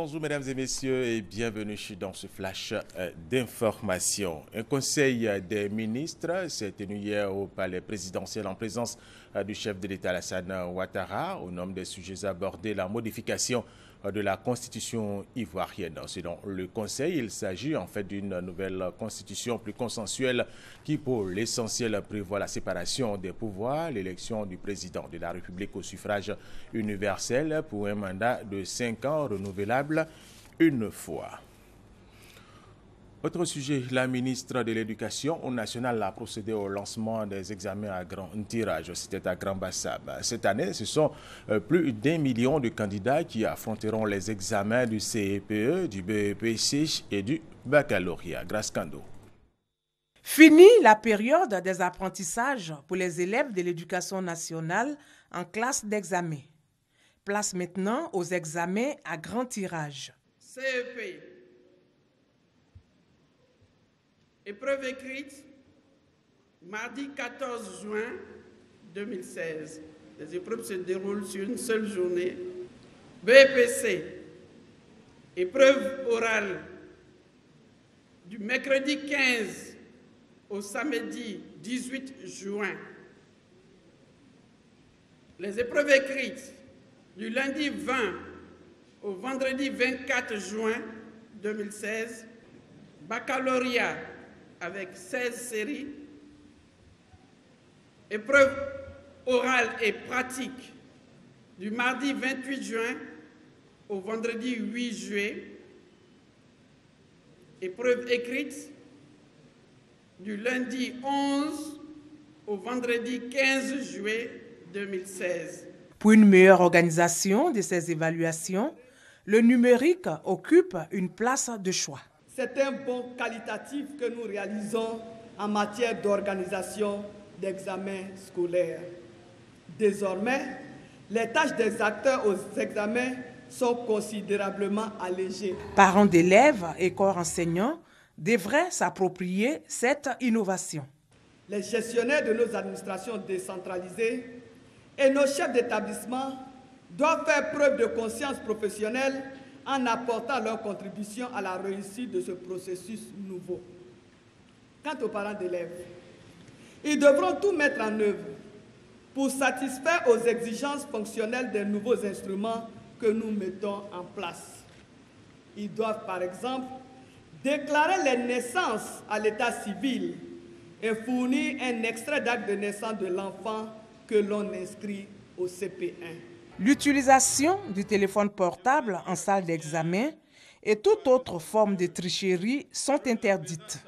Bonjour mesdames et messieurs et bienvenue dans ce flash d'information. Un conseil des ministres s'est tenu hier au palais présidentiel en présence du chef de l'État Alassane Ouattara. Au nom des sujets abordés, la modification de la constitution ivoirienne. Selon le conseil, il s'agit en fait d'une nouvelle constitution plus consensuelle qui pour l'essentiel prévoit la séparation des pouvoirs, l'élection du président de la République au suffrage universel pour un mandat de 5 ans renouvelable une fois. Autre sujet, la ministre de l'Éducation nationale a procédé au lancement des examens à grand tirage. C'était à Grand Bassam. Cette année, ce sont plus d'1 million de candidats qui affronteront les examens du CEPE, du BEPC et du baccalauréat. Grâce Kando. Fini la période des apprentissages pour les élèves de l'Éducation nationale en classe d'examen. Place maintenant aux examens à grand tirage. CEP. Épreuve écrite, mardi 14 juin 2016. Les épreuves se déroulent sur une seule journée. BEPC, épreuve orale du mercredi 15 au samedi 18 juin. Les épreuves écrites du lundi 20 au vendredi 24 juin 2016. Baccalauréat avec 16 séries, épreuves orales et pratiques du mardi 28 juin au vendredi 8 juillet, épreuves écrites du lundi 11 au vendredi 15 juillet 2016. Pour une meilleure organisation de ces évaluations, le numérique occupe une place de choix. C'est un bond qualitatif que nous réalisons en matière d'organisation d'examens scolaires. Désormais, les tâches des acteurs aux examens sont considérablement allégées. Parents d'élèves et corps enseignants devraient s'approprier cette innovation. Les gestionnaires de nos administrations décentralisées et nos chefs d'établissement doivent faire preuve de conscience professionnelle en apportant leur contribution à la réussite de ce processus nouveau. Quant aux parents d'élèves, ils devront tout mettre en œuvre pour satisfaire aux exigences fonctionnelles des nouveaux instruments que nous mettons en place. Ils doivent, par exemple, déclarer les naissances à l'état civil et fournir un extrait d'acte de naissance de l'enfant que l'on inscrit au CP1. L'utilisation du téléphone portable en salle d'examen et toute autre forme de tricherie sont interdites.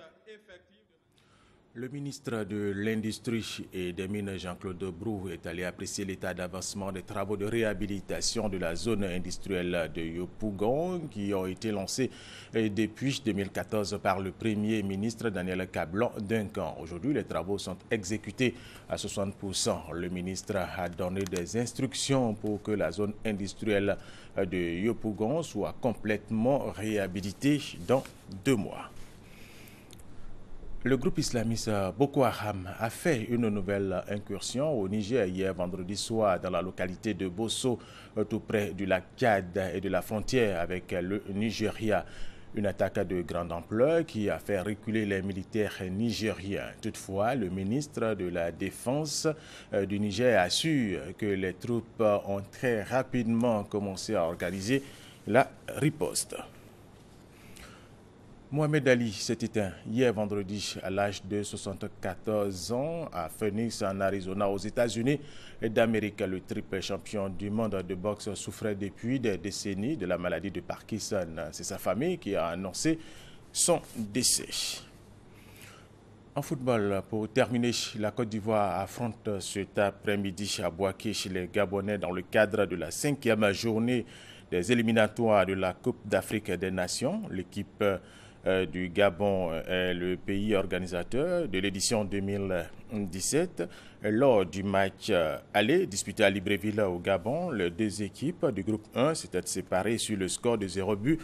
Le ministre de l'Industrie et des Mines, Jean-Claude Brou, est allé apprécier l'état d'avancement des travaux de réhabilitation de la zone industrielle de Yopougon qui ont été lancés depuis 2014 par le Premier ministre Daniel Kablan-Duncan. Aujourd'hui, les travaux sont exécutés à 60%. Le ministre a donné des instructions pour que la zone industrielle de Yopougon soit complètement réhabilitée dans 2 mois. Le groupe islamiste Boko Haram a fait une nouvelle incursion au Niger hier vendredi soir dans la localité de Bosso, tout près du lac Tchad et de la frontière avec le Nigeria. Une attaque de grande ampleur qui a fait reculer les militaires nigériens. Toutefois, le ministre de la Défense du Niger assure que les troupes ont très rapidement commencé à organiser la riposte. Mohamed Ali s'est éteint hier vendredi à l'âge de 74 ans à Phoenix, en Arizona, aux États-Unis d'Amérique. Le triple champion du monde de boxe souffrait depuis des décennies de la maladie de Parkinson. C'est sa famille qui a annoncé son décès. En football, pour terminer, la Côte d'Ivoire affronte cet après-midi à Bouaké chez les Gabonais dans le cadre de la 5e journée des éliminatoires de la Coupe d'Afrique des Nations. L'équipe du Gabon est le pays organisateur de l'édition 2017. Lors du match aller disputé à Libreville au Gabon, les 2 équipes du groupe 1 s'étaient séparées sur le score de 0 but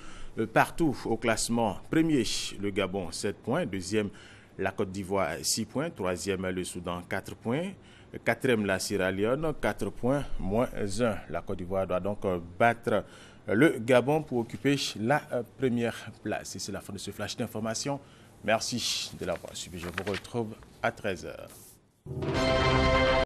partout au classement. Premier, le Gabon 7 points, deuxième la Côte d'Ivoire 6 points, troisième le Soudan 4 points, 4e la Sierra Leone, 4 points moins 1. La Côte d'Ivoire doit donc battre le Gabon pour occuper la première place. Et c'est la fin de ce flash d'information. Merci de l'avoir suivi. Je vous retrouve à 13h.